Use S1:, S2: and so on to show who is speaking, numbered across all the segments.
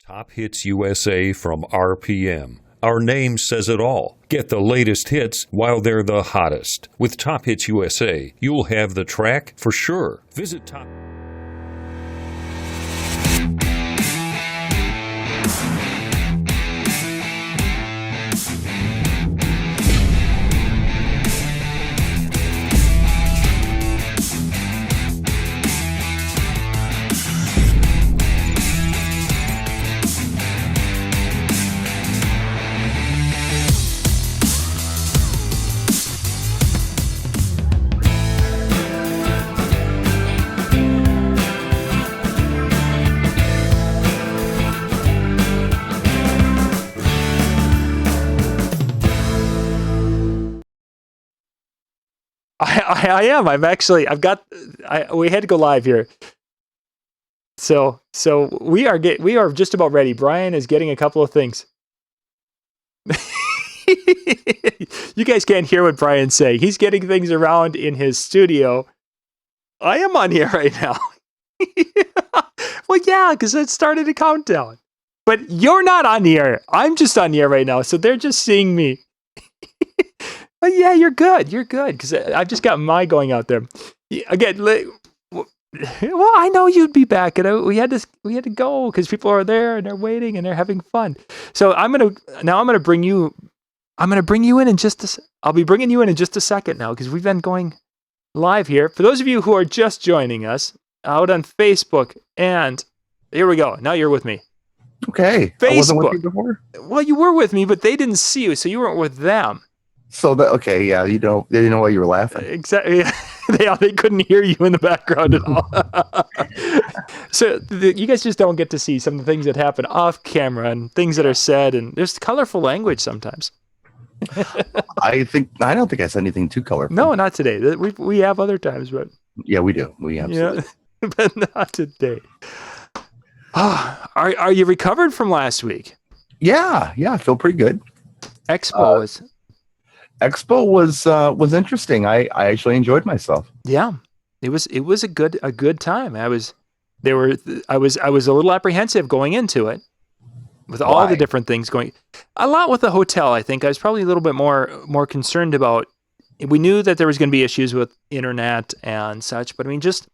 S1: Top Hits USA from RPM. Our name says it all. Get the latest hits while they're the hottest. With Top Hits USA, you'll have the track for sure. Visit Top...
S2: I am. We had to go live here. So we are just about ready. Brian is getting a couple of things. You guys can't hear what Brian's saying. He's getting things around in his studio. I am on here right now. Well, yeah, because it started a countdown. But you're not on the air. I'm just on the air right now, so they're just seeing me. But yeah, you're good. You're good because I've just got my going out there. Again, well, I know you'd be back, and we had to go because people are there and they're waiting and they're having fun. So I'm gonna bring you in I'll be bringing you in just a second now because we've been going live here. For those of you who are just joining us out on Facebook, and here we go. Now you're with me.
S3: Okay.
S2: Facebook.
S3: I wasn't with you before?
S2: Well, you were with me, but they didn't see you, so you weren't with them.
S3: So okay, yeah, they didn't know why you were laughing.
S2: Exactly. They couldn't hear you in the background at all. So you guys just don't get to see some of the things that happen off camera and things that are said, and there's colorful language sometimes.
S3: I don't think I said anything too colorful.
S2: No, not today. We have other times, but
S3: yeah, we do. We absolutely.
S2: Yeah, but not today. Are you recovered from last week?
S3: Yeah, I feel pretty good.
S2: Expo
S3: was interesting. I actually enjoyed myself.
S2: Yeah, it was a good time. I was a little apprehensive going into it with all the different things going. A lot with the hotel. I think I was probably a little bit more concerned about. We knew that there was going to be issues with internet and such, but I mean, just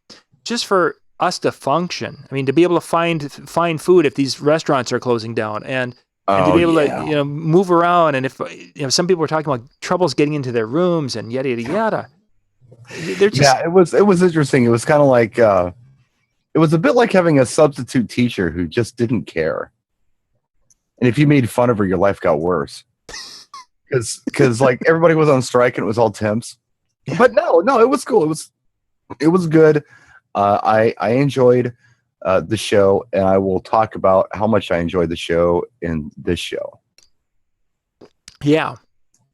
S2: for us to function. I mean, to be able to find food if these restaurants are closing down and to be able to move around, and if some people were talking about troubles getting into their rooms and yada yada yada.
S3: It was interesting. It was kind of like it was a bit like having a substitute teacher who just didn't care, and if you made fun of her, your life got worse because like everybody was on strike and it was all temps. But no, it was cool. It was good. I enjoyed the show, and I will talk about how much I enjoyed the show in this show.
S2: Yeah,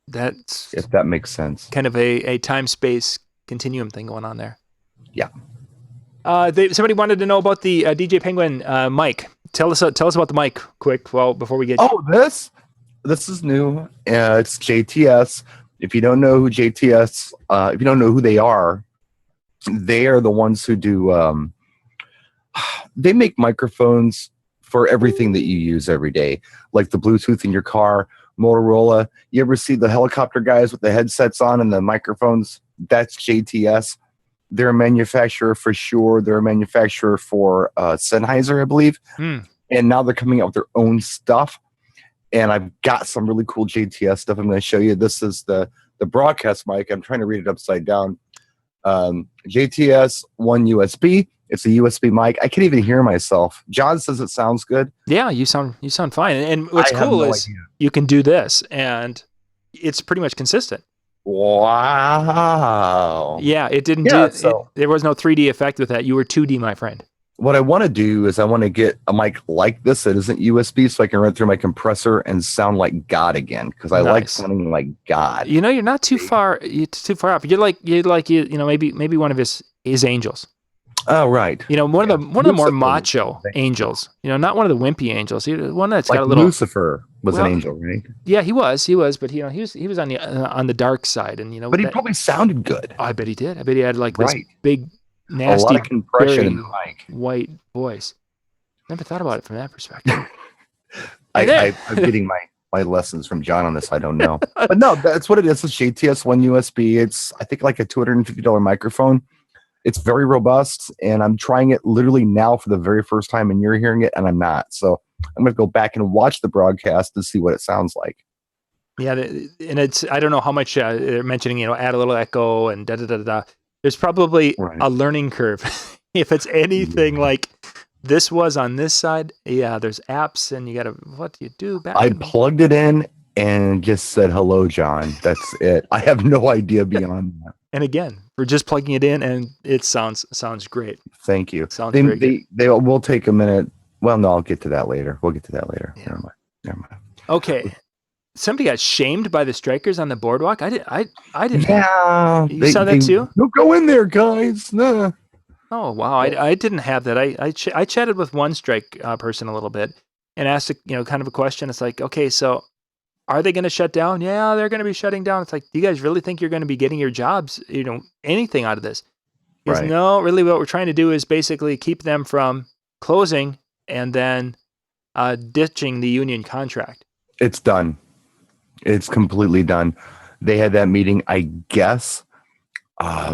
S2: that's
S3: if that makes sense.
S2: Kind of a time-space continuum thing going on there.
S3: Yeah.
S2: Somebody wanted to know about the DJ Penguin mic. Tell us about the mic, quick. Well, before we get.
S3: Oh, this is new. It's JTS. If you don't know who JTS, if you don't know who they are the ones who do. They make microphones for everything that you use every day, like the Bluetooth in your car, Motorola. You ever see the helicopter guys with the headsets on and the microphones? That's JTS. They're a manufacturer for Shure. They're a manufacturer for Sennheiser, I believe. And now they're coming out with their own stuff. And I've got some really cool JTS stuff I'm going to show you. This is the broadcast mic. I'm trying to read it upside down. JTS 1 USB. It's a USB mic. I can't even hear myself. John says it sounds good.
S2: Yeah, you sound fine. And what's cool is you can do this, and it's pretty much consistent.
S3: Wow.
S2: Yeah, it didn't there was no 3D effect with that. You were 2D, my friend.
S3: What I want to do is I want to get a mic like this that isn't USB, so I can run through my compressor and sound like God again, because I like sounding like God.
S2: You're not too far. You're too far off. You're like maybe one of his angels.
S3: Oh, right.
S2: One of the more macho angels. Not one of the wimpy angels. One that's
S3: like
S2: got a little.
S3: Lucifer was an angel, right?
S2: Yeah, he was, but he was on the dark side, and
S3: But he probably sounded good.
S2: I bet he did. I bet he had like this big, nasty,
S3: compression in the mic.
S2: White voice. Never thought about it from that perspective.
S3: I'm getting my lessons from John on this. I don't know, but no, that's what it is. It's JTS One USB. It's I think like a $250 microphone. It's very robust, and I'm trying it literally now for the very first time, and you're hearing it, and I'm not. So I'm going to go back and watch the broadcast to see what it sounds like.
S2: Yeah, and it's I don't know how much they're mentioning. Add a little echo and da da da da. There's probably a learning curve. If it's anything like this was on this side, yeah, there's apps, and you got to what do you do?
S3: I plugged it in and just said hello, John. That's it. I have no idea beyond that.
S2: And again, we're just plugging it in, and it sounds great.
S3: Thank you.
S2: Sounds very good.
S3: They will take a minute. Well, no, I'll get to that later. We'll get to that later.
S2: Yeah.
S3: Never mind.
S2: Okay. Somebody got shamed by the strikers on the boardwalk. I didn't.
S3: Yeah.
S2: You saw that too?
S3: Don't go in there, guys. Nah.
S2: Oh wow. I didn't have that. I chatted with one strike person a little bit and asked kind of a question. It's like, okay, so are they going to shut down? Yeah, they're going to be shutting down. It's like, do you guys really think you're going to be getting your jobs, anything out of this? Because
S3: Right.
S2: no, really what we're trying to do is basically keep them from closing and then ditching the union contract.
S3: It's done. It's completely done. They had that meeting, I guess,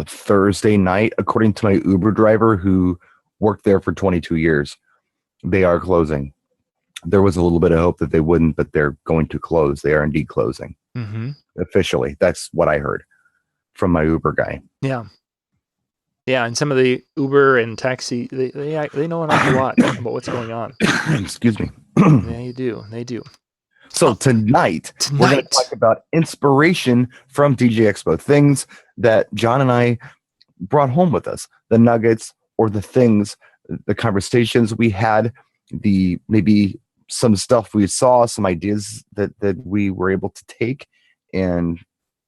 S3: Thursday night, according to my Uber driver who worked there for 22 years. They are closing. There was a little bit of hope that they wouldn't, but they're going to close. They are indeed closing.
S2: Mm-hmm.
S3: Officially. That's what I heard from my Uber guy.
S2: Yeah. Yeah, and some of the Uber and taxi, they know an awful lot about what's going on.
S3: Excuse me.
S2: Yeah, they do.
S3: So tonight, we're going to talk about inspiration from DJ Expo, things that John and I brought home with us, the nuggets or the things, the conversations we had, the maybe some stuff we saw, some ideas that we were able to take and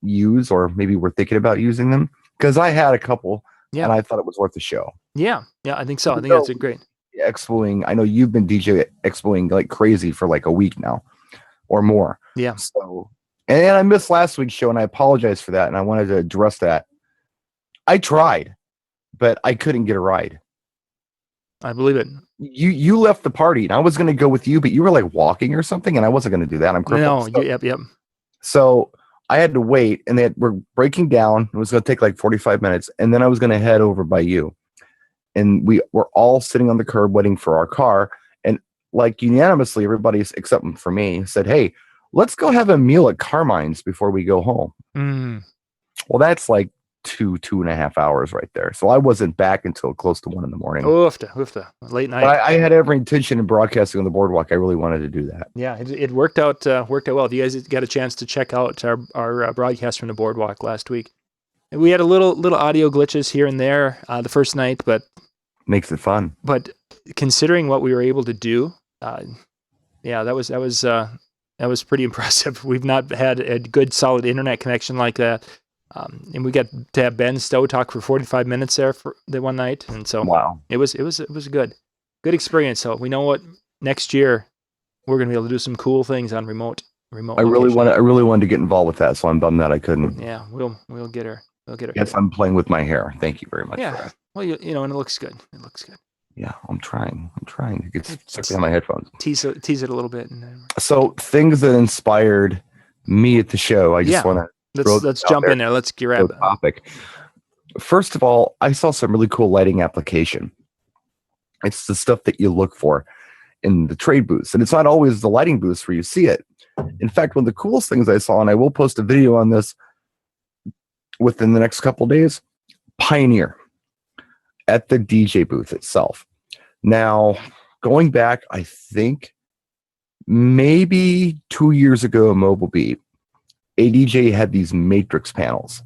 S3: use, or maybe we're thinking about using them. Because I had a couple, and I thought it was worth the show.
S2: Yeah, I think so. I think that's a great.
S3: Expoing, I know you've been DJ Expoing like crazy for like a week now or more.
S2: Yeah.
S3: So, and I missed last week's show, and I apologize for that, and I wanted to address that. I tried, but I couldn't get a ride.
S2: I believe it.
S3: You left the party, and I was going to go with you, but you were like walking or something, and I wasn't going to do that. I'm crippled.
S2: No, yep.
S3: So I had to wait, and we're breaking down. It was going to take like 45 minutes, and then I was going to head over by you. And we were all sitting on the curb waiting for our car. And like unanimously, everybody except for me said, hey, let's go have a meal at Carmine's before we go home.
S2: Mm.
S3: Well, that's like 2.5 hours right there. So I wasn't back until close to 1 a.m.
S2: Oofta. Late night.
S3: But I had every intention of broadcasting on the boardwalk. I really wanted to do that.
S2: Yeah, it worked out well. If you guys got a chance to check out our broadcast from the boardwalk last week. We had a little audio glitches here and there the first night, but
S3: makes it fun.
S2: But considering what we were able to do, that was pretty impressive. We've not had a good solid internet connection like that, and we got to have Ben Stowe talk for 45 minutes there for the one night, and so
S3: wow,
S2: it was a good experience. So we know what next year we're going to be able to do some cool things on remote.
S3: I really wanted to get involved with that, so I'm bummed that I couldn't.
S2: Yeah, we'll get her.
S3: Yes, I'm playing with my hair. Thank you very much.
S2: Yeah.
S3: For that.
S2: Well, and it looks good.
S3: Yeah, I'm trying to get stuck behind my headphones.
S2: Tease it a little bit.
S3: So things that inspired me at the show. I just want to
S2: let's jump in there. Let's grab
S3: the topic. First of all, I saw some really cool lighting application. It's the stuff that you look for in the trade booths, and it's not always the lighting booths where you see it. In fact, one of the coolest things I saw, and I will post a video on this within the next couple of days, Pioneer at the DJ booth itself. Now, going back, I think maybe 2 years ago at Mobile Beat, a DJ had these matrix panels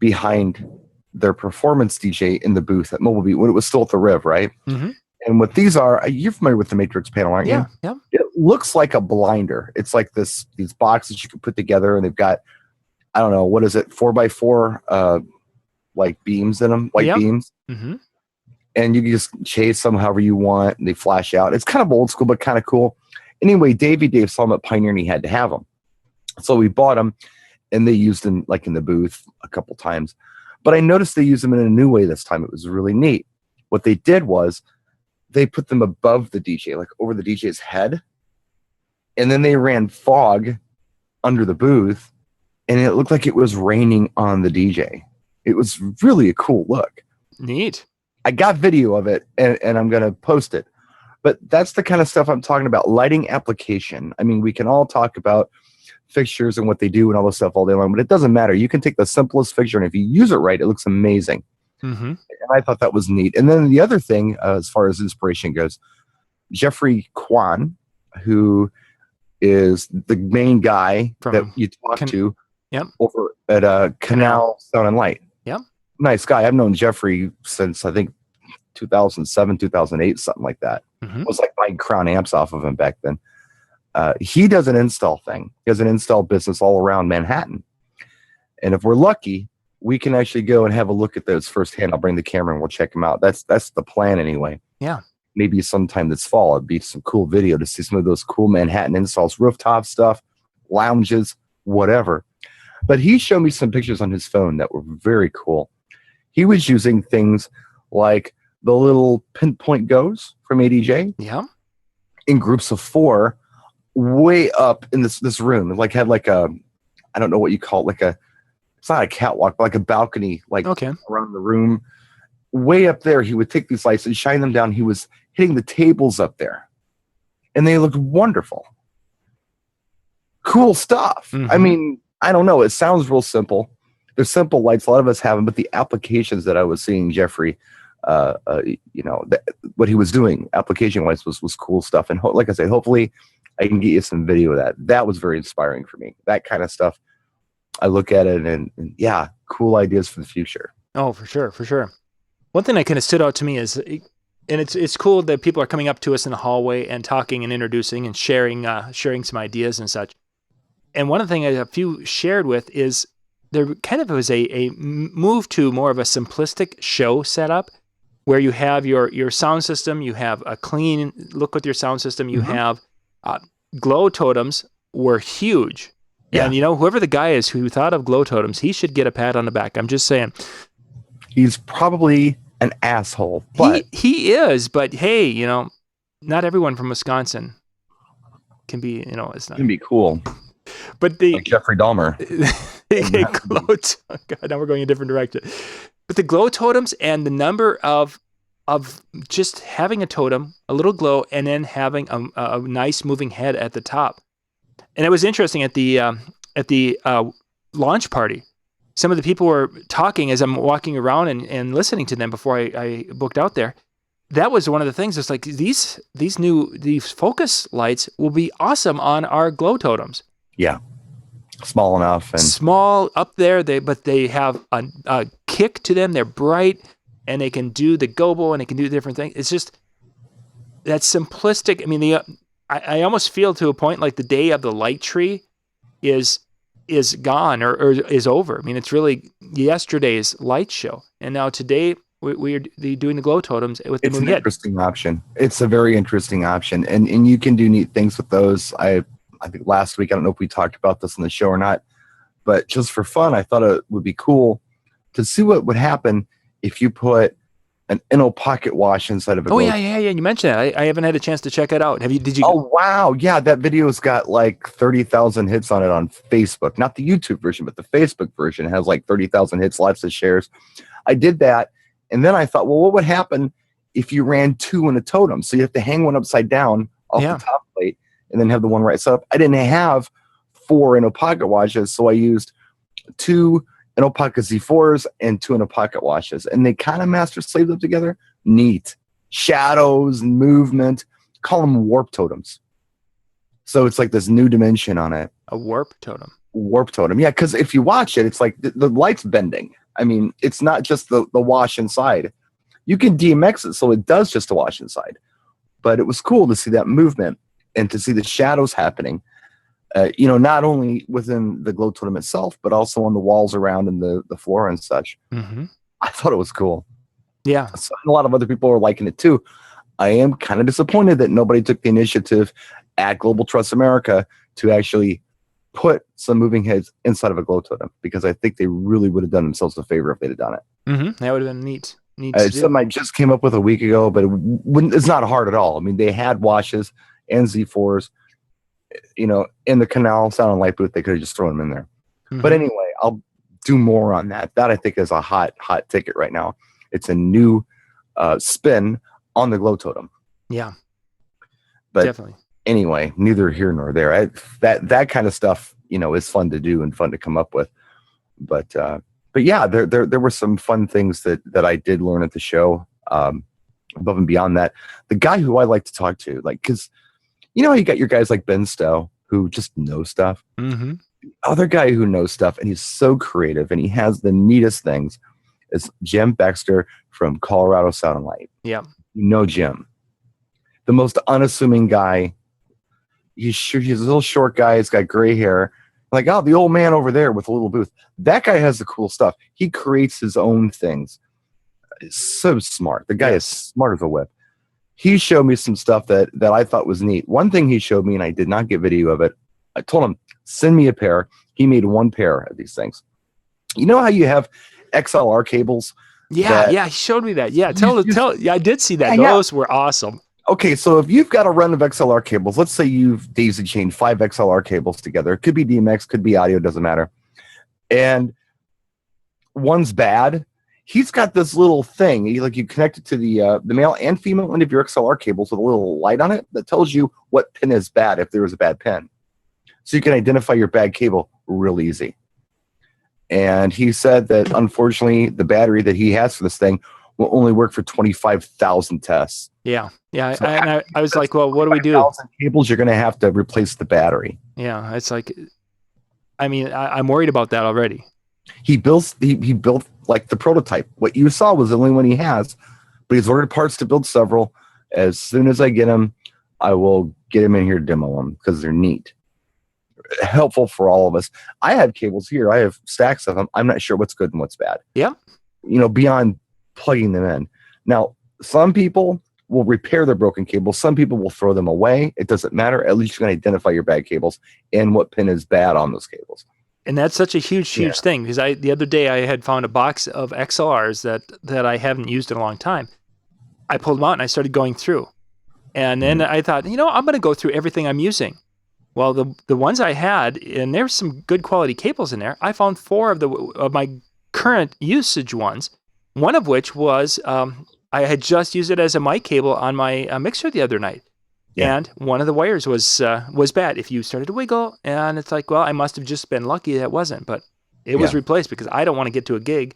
S3: behind their performance DJ in the booth at Mobile Beat when it was still at the Riv, right?
S2: Mm-hmm.
S3: And what these are, you're familiar with the matrix panel, aren't you?
S2: Yeah.
S3: It looks like a blinder. It's like these boxes you can put together, and they've got, I don't know, what is it, 4x4 like beams in them, white beams.
S2: Mm-hmm.
S3: And you can just chase them however you want, and they flash out. It's kind of old school, but kind of cool. Anyway, Dave saw them at Pioneer, and he had to have them. So we bought them, and they used them like in the booth a couple times. But I noticed they used them in a new way this time. It was really neat. What they did was they put them above the DJ, like over the DJ's head. And then they ran fog under the booth, and it looked like it was raining on the DJ. It was really a cool look.
S2: Neat.
S3: I got video of it, and I'm going to post it. But that's the kind of stuff I'm talking about, lighting application. I mean, we can all talk about fixtures and what they do and all this stuff all day long, but it doesn't matter. You can take the simplest fixture, and if you use it right, it looks amazing.
S2: Mm-hmm.
S3: And I thought that was neat. And then the other thing, as far as inspiration goes, Jeffrey Kwan, who is the main guy that you talk to over at Canal Sound and Light.
S2: Yep.
S3: Nice guy. I've known Jeffrey since, I think, 2007, 2008, something like that.
S2: Mm-hmm.
S3: It was like buying Crown amps off of him back then. He does an install thing. He has an install business all around Manhattan. And if we're lucky, we can actually go and have a look at those firsthand. I'll bring the camera and we'll check them out. That's the plan anyway.
S2: Yeah.
S3: Maybe sometime this fall, it'd be some cool video to see some of those cool Manhattan installs, rooftop stuff, lounges, whatever. But he showed me some pictures on his phone that were very cool. He was using things like the little pinpoint goes from ADJ.
S2: Yeah.
S3: In groups of 4, way up in this room. Like had like a, I don't know what you call it, like a, it's not a catwalk, but like a balcony, like around the room. Way up there, he would take these lights and shine them down. He was hitting the tables up there, and they looked wonderful. Cool stuff.
S2: Mm-hmm.
S3: I mean, I don't know. It sounds real simple. They're simple lights. A lot of us have them, but the applications that I was seeing Jeffrey, what he was doing application-wise was cool stuff. And like I said, hopefully I can get you some video of that. That was very inspiring for me. That kind of stuff. I look at it and yeah, cool ideas for the future.
S2: Oh, for sure, for sure. One thing that kind of stood out to me is, and it's cool that people are coming up to us in the hallway and talking and introducing and sharing some ideas and such. And one of the things a few shared with is there kind of was a move to more of a simplistic show setup where you have your sound system, you have a clean look with your sound system, you have glow totems were huge. Yeah. And whoever the guy is who thought of glow totems, he should get a pat on the back. I'm just saying.
S3: He's probably an asshole, but
S2: he is. But hey, not everyone from Wisconsin can be. It's not.
S3: Can be cool.
S2: But
S3: like Jeffrey Dahmer.
S2: God, now we're going a different direction. But the glow totems and the number of just having a totem, a little glow, and then having a nice moving head at the top. And it was interesting at the launch party. Some of the people were talking as I'm walking around and listening to them before I booked out there. That was one of the things. It's like these focus lights will be awesome on our glow totems.
S3: Yeah, small enough and
S2: small up there. But they have a kick to them. They're bright and they can do the gobo and they can do different things. It's just that simplistic. I mean, I almost feel to a point like the day of the light tree is gone or is over. I mean, it's really yesterday's light show, and now today we're doing the glow totems with the moving head. It's an
S3: interesting option. It's a very interesting option, and you can do neat things with those. I think last week, I don't know if we talked about this on the show or not, but just for fun, I thought it would be cool to see what would happen if you put an Inno pocket wash inside of a glow.
S2: Yeah. You mentioned that. I haven't had a chance to check it out. Did you?
S3: Oh, wow. Yeah, that video's got like 30,000 hits on it on Facebook. Not the YouTube version, but the Facebook version has like 30,000 hits, lots of shares. I did that, and then I thought, well, what would happen if you ran 2 in a totem? So you have to hang one upside down off the top plate and then have the one right side up. I didn't have 4 Inno pocket washes, so I used 2 Inno pocket Z4s and 2 Inno pocket washes, and they kind of master slaved up together. Neat. Shadows and movement. Call them warp totems. So it's like this new dimension on it.
S2: A warp totem.
S3: Warp totem. Yeah, because if you watch it, it's like the light's bending. I mean, it's not just the wash inside. You can DMX it so it does just a wash inside. But it was cool to see that movement and to see the shadows happening. Not only within the glow totem itself, but also on the walls around and the floor and such.
S2: Mm-hmm.
S3: I thought it was cool.
S2: Yeah.
S3: So a lot of other people are liking it too. I am kind of disappointed that nobody took the initiative at Global Trust America to actually put some moving heads inside of a glow totem, because I think they really would have done themselves a favor if they'd have done it.
S2: Mm-hmm. That would have been neat.
S3: It's something I just came up with a week ago, but it's not hard at all. I mean, they had washes and Z4s, in the Canal Sound and Light booth. They could have just thrown them in there. But anyway, I'll do more on that. That I think is a hot ticket right now. It's a new spin on the glow totem.
S2: Yeah,
S3: but
S2: definitely.
S3: Anyway, neither here nor there. That kind of stuff, is fun to do and fun to come up with. But yeah, there were some fun things that I did learn at the show. Above and beyond that, the guy who I like to talk to, because how you got your guys like Ben Stowe who just know stuff.
S2: Mm-hmm.
S3: Other guy who knows stuff, and he's so creative, and he has the neatest things, is Jim Baxter from Colorado Sound and Light.
S2: Yeah,
S3: Jim, the most unassuming guy. He's a little short guy. He's got gray hair. Like, oh, the old man over there with a little booth. That guy has the cool stuff. He creates his own things. It's so smart. The guy is smart as a whip. He showed me some stuff that I thought was neat. One thing he showed me, and I did not get video of it, I told him, send me a pair. He made one pair of these things. You know how you have XLR cables?
S2: Yeah, he showed me that. Yeah, tell. Yeah, I did see that. Those were awesome.
S3: Okay, so if you've got a run of XLR cables, let's say you've daisy chained 5 XLR cables together. It could be DMX, could be audio, doesn't matter. And one's bad. He's got this little thing. You connect it to the male and female end of your XLR cables with a little light on it that tells you what pin is bad if there was a bad pin. So you can identify your bad cable real easy. And he said that unfortunately the battery that he has for this thing will only work for 25,000 tests.
S2: Yeah. So I was like, well, what do we do?
S3: Cables, you're going to have to replace the battery.
S2: Yeah, it's like, I mean, I'm worried about that already.
S3: He built like the prototype. What you saw was the only one he has, but he's ordered parts to build several. As soon as I get them, I will get him in here to demo them because they're neat. Helpful for all of us. I have cables here. I have stacks of them. I'm not sure what's good and what's bad.
S2: Yeah.
S3: Beyond plugging them in. Now, some people will repair their broken cables. Some people will throw them away. It doesn't matter. At least you can identify your bad cables and what pin is bad on those cables. And
S2: that's such a huge thing, because the other day I had found a box of XLRs that I haven't used in a long time. I pulled them out and I started going through. And then I thought, I'm going to go through everything I'm using. Well, the ones I had, and there's some good quality cables in there, I found 4 of my current usage ones, one of which was I had just used it as a mic cable on my mixer the other night. Yeah. And one of the wires was bad. If you started to wiggle, and it's like, well, I must have just been lucky that wasn't, but it was replaced because I don't want to get to a gig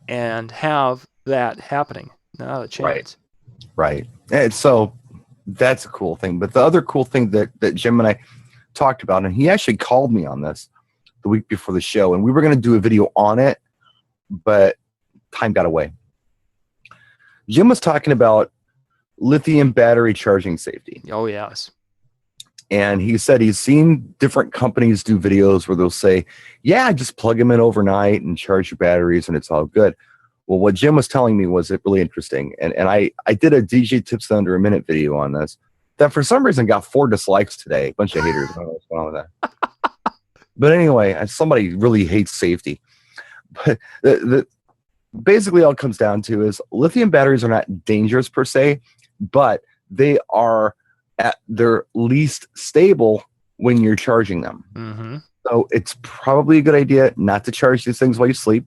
S2: and have that happening. Not a chance.
S3: Right. And so that's a cool thing. But the other cool thing that Jim and I talked about, and he actually called me on this the week before the show, and we were going to do a video on it, but time got away. Jim was talking about lithium battery charging safety.
S2: Oh, yes.
S3: And he said he's seen different companies do videos where they'll say, yeah, just plug them in overnight and charge your batteries and it's all good. Well, what Jim was telling me was really interesting. And I did a DJ Tips in Under a Minute video on this that for some reason got 4 dislikes today. A bunch of haters. I don't know what's going on with that. But anyway, somebody really hates safety. But basically all it comes down to is lithium batteries are not dangerous per se, but they are at their least stable when you're charging them.
S2: Mm-hmm. So
S3: it's probably a good idea not to charge these things while you sleep.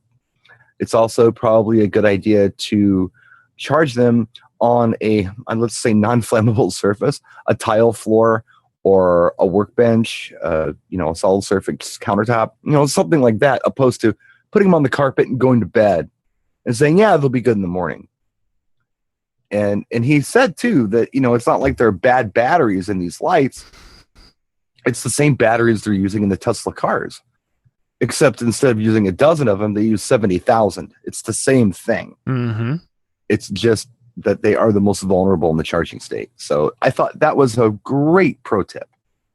S3: It's also probably a good idea to charge them on a, let's say, non-flammable surface, a tile floor or a workbench, a solid surface countertop, something like that, opposed to putting them on the carpet and going to bed and saying, yeah, they'll be good in the morning. And he said, too, that, it's not like they're bad batteries in these lights. It's the same batteries they're using in the Tesla cars, except instead of using a dozen of them, they use 70,000. It's the same thing.
S2: Mm-hmm.
S3: It's just that they are the most vulnerable in the charging state. So I thought that was a great pro tip.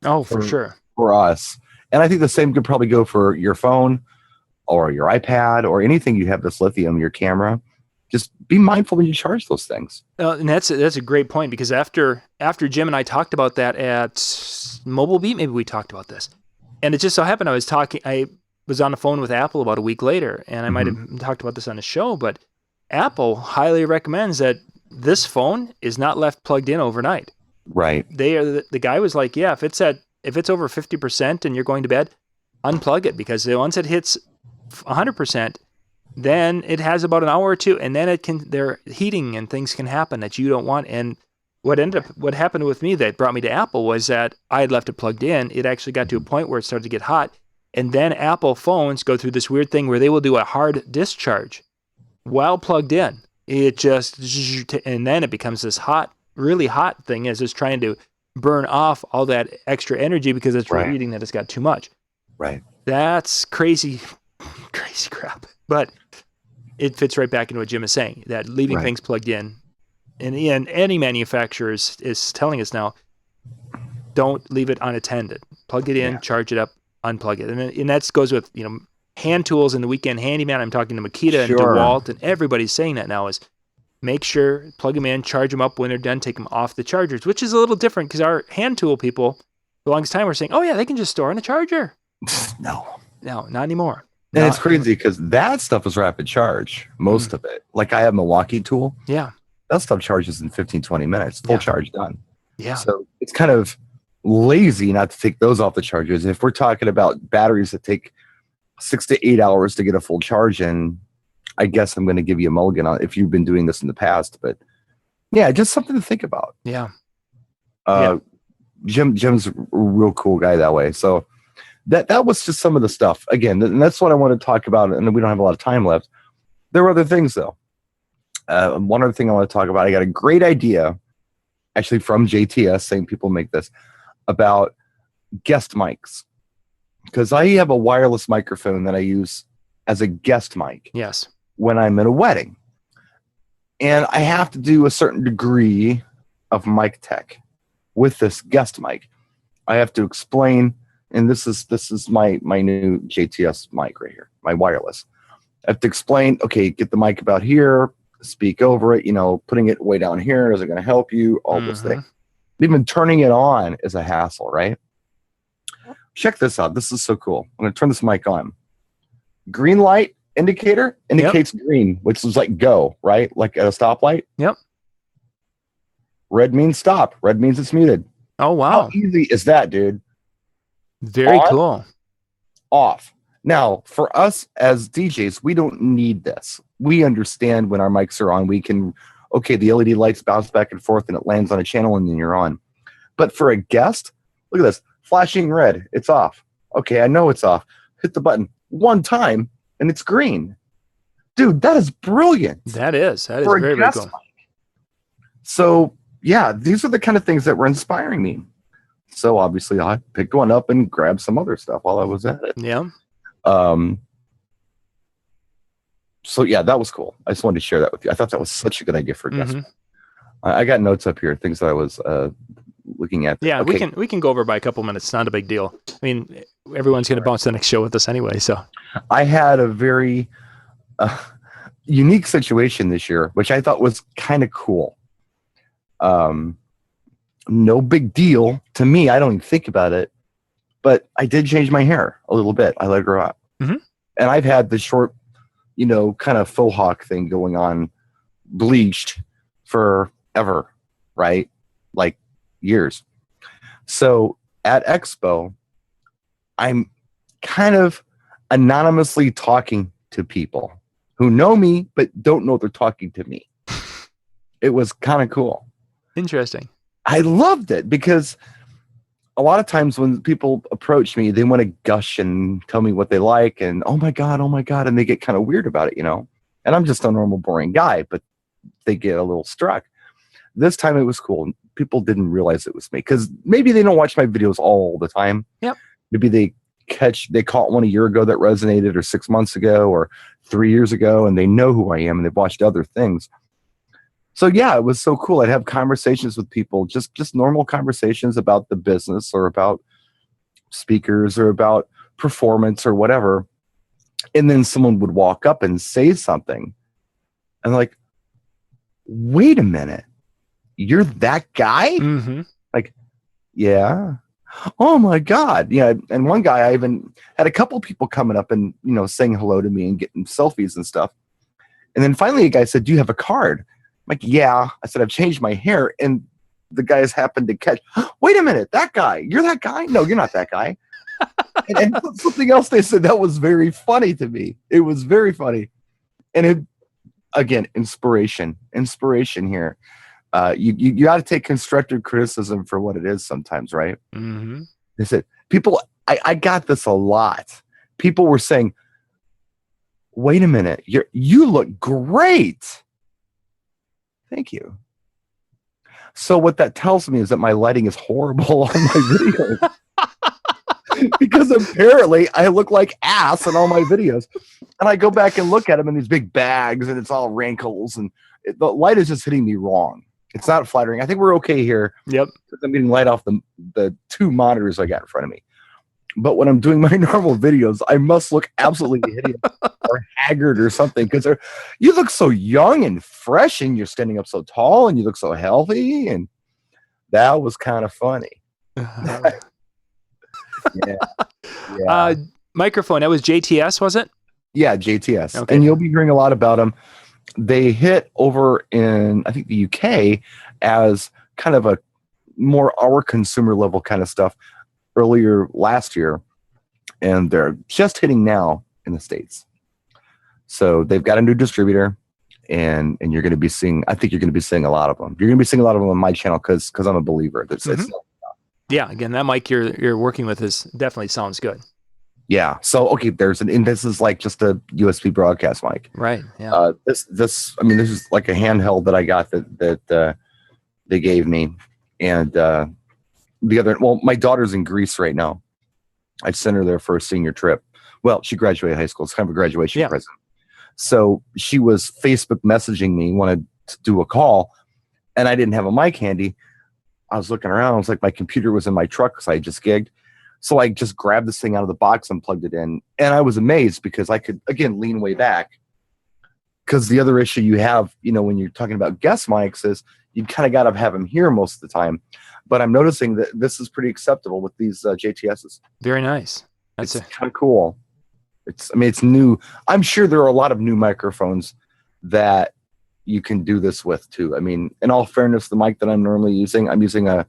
S2: Oh, for sure.
S3: For us. And I think the same could probably go for your phone or your iPad or anything you have this lithium, your camera. Just be mindful when you charge those things.
S2: And that's a great point, because after Jim and I talked about that at Mobile Beat, maybe we talked about this. And it just so happened I was on the phone with Apple about a week later, and I might have talked about this on the show, but Apple highly recommends that this phone is not left plugged in overnight.
S3: Right.
S2: The guy was like, yeah, if it's at if it's over 50% and you're going to bed, unplug it, because once it hits 100%, then it has about an hour or two, and then their heating and things can happen that you don't want. And what happened with me that brought me to Apple was that I had left it plugged in. It actually got to a point where it started to get hot, and then Apple phones go through this weird thing where they will do a hard discharge while plugged in. It just, and then it becomes this hot, really hot thing as it's trying to burn off all that extra energy because it's reading that it's got too much.
S3: Right. That's
S2: crazy crap. But it fits right back into what Jim is saying, that leaving things plugged in, and any manufacturer is telling us now, don't leave it unattended. Plug it in, charge it up, unplug it. And that goes with, hand tools and the weekend handyman. I'm talking to Makita and DeWalt, and everybody's saying that now is make sure, plug them in, charge them up. When they're done, take them off the chargers, which is a little different because our hand tool people, the longest time, were saying, oh yeah, they can just store on a charger.
S3: No,
S2: not anymore.
S3: And it's crazy because that stuff is rapid charge, most of it. Like I have Milwaukee tool.
S2: Yeah.
S3: That stuff charges in 15, 20 minutes, full charge done.
S2: Yeah.
S3: So it's kind of lazy not to take those off the chargers. If we're talking about batteries that take 6 to 8 hours to get a full charge in, I guess I'm going to give you a mulligan on if you've been doing this in the past. But yeah, just something to think about.
S2: Yeah.
S3: Jim's a real cool guy that way. So that was just some of the stuff. Again, and that's what I want to talk about, and we don't have a lot of time left. There were other things, though. One other thing I want to talk about, I got a great idea, actually from JTS, saying people make this, about guest mics. Because I have a wireless microphone that I use as a guest mic.
S2: Yes. When
S3: I'm in a wedding. And I have to do a certain degree of mic tech with this guest mic. I have to explain, and this is my new JTS mic right here, my wireless. I have to explain, okay, get the mic about here, speak over it, putting it way down here, is it going to help you? All this thing. Even turning it on is a hassle, right? Check this out. This is so cool. I'm going to turn this mic on. Green light indicator indicates green, which is like go, right? Like at a stoplight.
S2: Yep.
S3: Red means stop. Red means it's muted.
S2: Oh, wow.
S3: How easy is that, dude?
S2: Very cool.
S3: Off. Now, for us as DJs, we don't need this. We understand when our mics are on, we can, the LED lights bounce back and forth and it lands on a channel and then you're on. But for a guest, look at this. Flashing red. It's off. Okay, I know it's off. Hit the button one time and it's green. Dude, that is brilliant.
S2: That is very, very cool.
S3: So, yeah, these are the kind of things that were inspiring me. So, obviously, I picked one up and grabbed some other stuff while I was at it.
S2: Yeah.
S3: So, yeah, that was cool. I just wanted to share that with you. I thought that was such a good idea for a guest. I got notes up here, things that I was looking at.
S2: Yeah, okay. we can go over by a couple minutes. It's not a big deal. I mean, everyone's going to bounce to the next show with us anyway. So
S3: I had a very unique situation this year, which I thought was kind of cool. No big deal to me. I don't even think about it, but I did change my hair a little bit. I let it grow out. And I've had the short, kind of faux hawk thing going on, bleached forever, right? Like years. So at Expo, I'm kind of anonymously talking to people who know me but don't know they're talking to me. It was kind of cool.
S2: Interesting.
S3: I loved it because a lot of times when people approach me, they want to gush and tell me what they like and oh my God, and they get kind of weird about it, And I'm just a normal, boring guy, but they get a little struck. This time it was cool. People didn't realize it was me because maybe they don't watch my videos all the time.
S2: Yep.
S3: Maybe they caught one a year ago that resonated, or 6 months ago, or 3 years ago, and they know who I am and they've watched other things. So yeah, it was so cool. I'd have conversations with people, just normal conversations about the business or about speakers or about performance or whatever. And then someone would walk up and say something. And like, wait a minute, you're that guy? Like, yeah. Oh my God. Yeah. And one guy, I even had a couple people coming up and, saying hello to me and getting selfies and stuff. And then finally a guy said, do you have a card? I'm like, yeah. I said, I've changed my hair. And the guys happened to catch. Wait a minute, that guy. You're that guy? No, you're not that guy. and something else they said that was very funny to me. It was very funny. And it, again, inspiration here. You got to take constructive criticism for what it is sometimes, right?
S2: Mm-hmm.
S3: They said, people, I got this a lot. People were saying, wait a minute, you look great. Thank you. So what that tells me is that my lighting is horrible on my videos. Because apparently I look like ass in all my videos. And I go back and look at them in these big bags and it's all wrinkles and the light is just hitting me wrong. It's not flattering. I think we're okay here.
S2: Yep.
S3: I'm getting light off the two monitors I got in front of me. But when I'm doing my normal videos, I must look absolutely hideous or haggard or something because you look so young and fresh and you're standing up so tall and you look so healthy. And that was kind of funny. Yeah.
S2: Microphone. That was JTS, was it?
S3: Yeah, JTS.
S2: Okay.
S3: And you'll be hearing a lot about them. They hit over in, I think, the UK as kind of a more our consumer level kind of stuff earlier last year. And they're just hitting now in the States. So they've got a new distributor and you're going to be seeing, I think you're going to be seeing a lot of them. You're going to be seeing a lot of them on my channel because I'm a believer.
S2: Yeah, again, that mic you're working with definitely sounds good.
S3: Yeah. So okay, and this is like just a USB broadcast mic,
S2: right? Yeah.
S3: This is like a handheld that I got that they gave me, and my daughter's in Greece right now. I sent her there for a senior trip. Well, she graduated high school. It's kind of a graduation present. So she was Facebook messaging me, wanted to do a call, and I didn't have a mic handy. I was looking around. I was like, my computer was in my truck because I just gigged. So I just grabbed this thing out of the box and plugged it in. And I was amazed because I could, again, lean way back. Because the other issue you have, when you're talking about guest mics is you kind of got to have them here most of the time. But I'm noticing that this is pretty acceptable with these JTSs.
S2: Very nice.
S3: It's kind of cool. It's new. I'm sure there are a lot of new microphones that you can do this with too. I mean, in all fairness, the mic that I'm normally using, I'm using like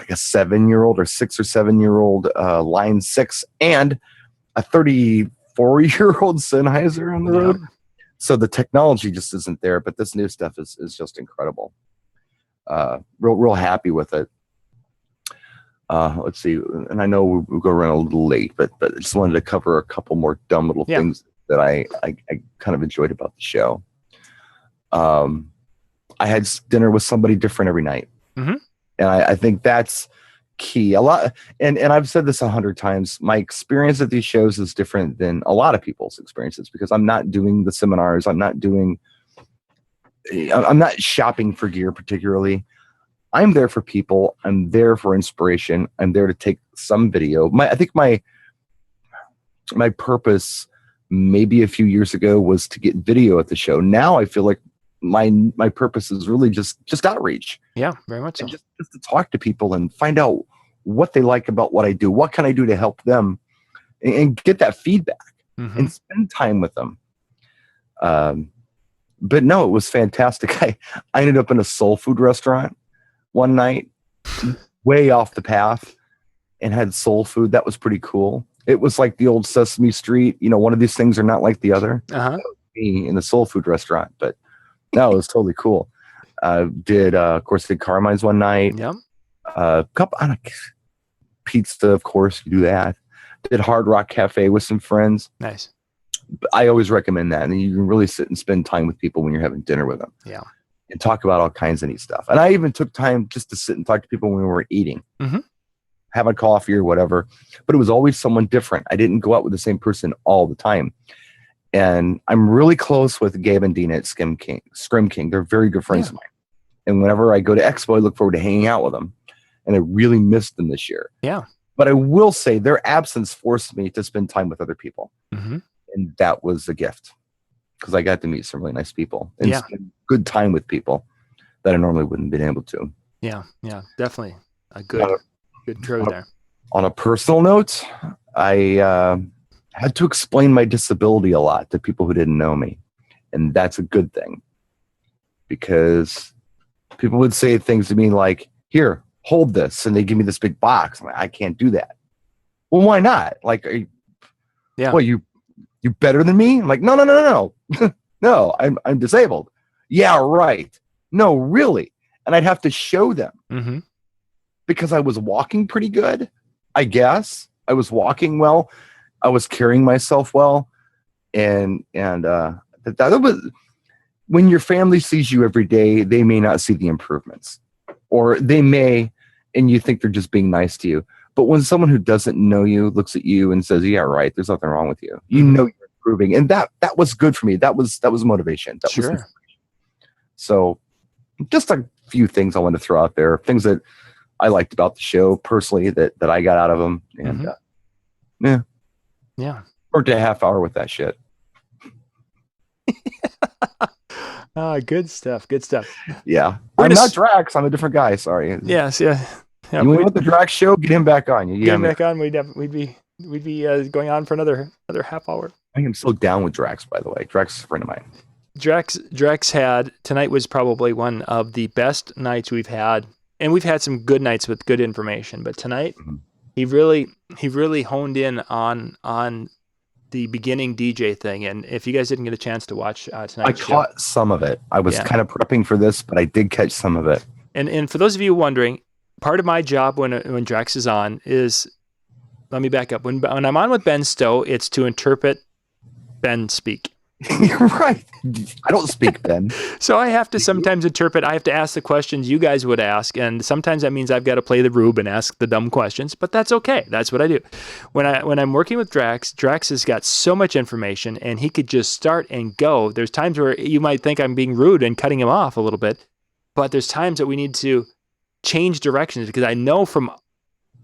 S3: a 7-year-old or 6 or 7-year-old Line 6 and a 34-year-old Sennheiser on the road. So the technology just isn't there, but this new stuff is just incredible. Real happy with it. Let's see. And I know we'll go around a little late, but I just wanted to cover a couple more dumb little things that I kind of enjoyed about the show. I had dinner with somebody different every night. Mm-hmm. And I think that's key. A lot, and I've said this 100 times. My experience at these shows is different than a lot of people's experiences because I'm not doing the seminars. I'm not shopping for gear particularly. I'm there for people. I'm there for inspiration. I'm there to take some video. I think my purpose maybe a few years ago was to get video at the show. Now I feel like my purpose is really just outreach.
S2: Yeah, very much so.
S3: And just to talk to people and find out what they like about what I do. What can I do to help them and get that feedback and spend time with them. But no, it was fantastic. I ended up in a soul food restaurant one night, way off the path, and had soul food. That was pretty cool. It was like the old Sesame Street. One of these things are not like the other. Me in the soul food restaurant, but no, it was totally cool. Did Carmine's one night.
S2: Yeah.
S3: Pizza, of course, you do that. Did Hard Rock Cafe with some friends.
S2: Nice.
S3: I always recommend that. And you can really sit and spend time with people when you're having dinner with them.
S2: Yeah.
S3: And talk about all kinds of neat stuff. And I even took time just to sit and talk to people when we were eating. Having coffee or whatever. But it was always someone different. I didn't go out with the same person all the time. And I'm really close with Gabe and Dina at Scrim King. They're very good friends of mine. And whenever I go to Expo, I look forward to hanging out with them. And I really missed them this year.
S2: Yeah.
S3: But I will say their absence forced me to spend time with other people. And that was a gift. Because I got to meet some really nice people. And spend good time with people that I normally wouldn't have been able to.
S2: Yeah. Yeah. Definitely a good trip there.
S3: On a personal note, I had to explain my disability a lot to people who didn't know me. And that's a good thing. Because People would say things to me like, "Here, hold this," and they give me this big box. I'm like, I can't do that. Well, why not? Like, what, you better than me? I'm like, no. No, I'm disabled. Yeah, right. No, really. And I'd have to show them because I was walking pretty good, I guess. I was walking well. I was carrying myself well. And that was, when your family sees you every day, they may not see the improvements, or they may, and you think they're just being nice to you. But when someone who doesn't know you looks at you and says, "Yeah, right, there's nothing wrong with you," you know you're improving, and that was good for me. That was motivation. That was inspiration. So, just a few things I want to throw out there, things that I liked about the show personally that I got out of them, and worked a half hour with that shit.
S2: Good stuff. Good stuff.
S3: Yeah, I'm not Drax. I'm a different guy. Sorry.
S2: Yes. Yeah.
S3: You went with the Drax show. Get him back on.
S2: Get him back on. We'd be going on for another half hour.
S3: I am so down with Drax. By the way, Drax is a friend of mine.
S2: Drax had tonight was probably one of the best nights we've had, and we've had some good nights with good information. But tonight, he really honed in on the beginning DJ thing. And if you guys didn't get a chance to watch tonight, I
S3: caught some of it. I was kind of prepping for this, but I did catch some of it.
S2: And for those of you wondering, part of my job when Drax is on is, let me back up. When I'm on with Ben Stowe, it's to interpret Ben speak.
S3: You're right. I don't speak Ben.
S2: So I have to sometimes interpret. I have to ask the questions you guys would ask, and sometimes that means I've got to play the rube and ask the dumb questions. But that's okay. That's what I do. When I'm working with Drax has got so much information, and he could just start and go. There's times where you might think I'm being rude and cutting him off a little bit, but there's times that we need to change directions because I know from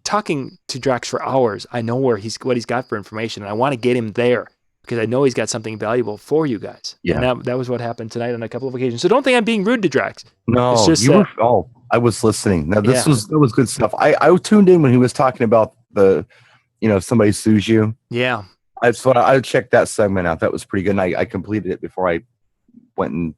S2: talking to Drax for hours, I know what he's got for information, and I want to get him there. Because I know he's got something valuable for you guys. Yeah. And that was what happened tonight on a couple of occasions. So don't think I'm being rude to Drax.
S3: No, it's just I was listening. Now that was good stuff. I tuned in when he was talking about somebody sues you.
S2: Yeah.
S3: I checked that segment out. That was pretty good. And I completed it before I went and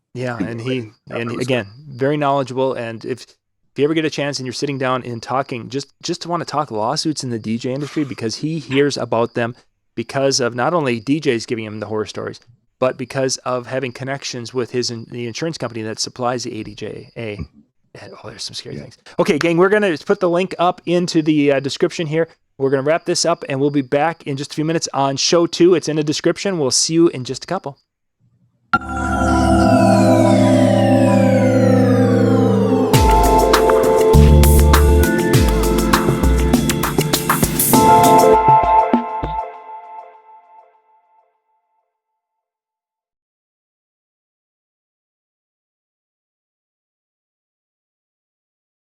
S2: he again, very knowledgeable. And if you ever get a chance and you're sitting down and talking, just to want to talk lawsuits in the DJ industry, because he hears about them. Because of not only DJs giving him the horror stories, but because of having connections with the insurance company that supplies the ADJA. And, there's some scary things. Okay, gang, we're going to put the link up into the description here. We're going to wrap this up, and we'll be back in just a few minutes on show 2. It's in the description. We'll see you in just a couple.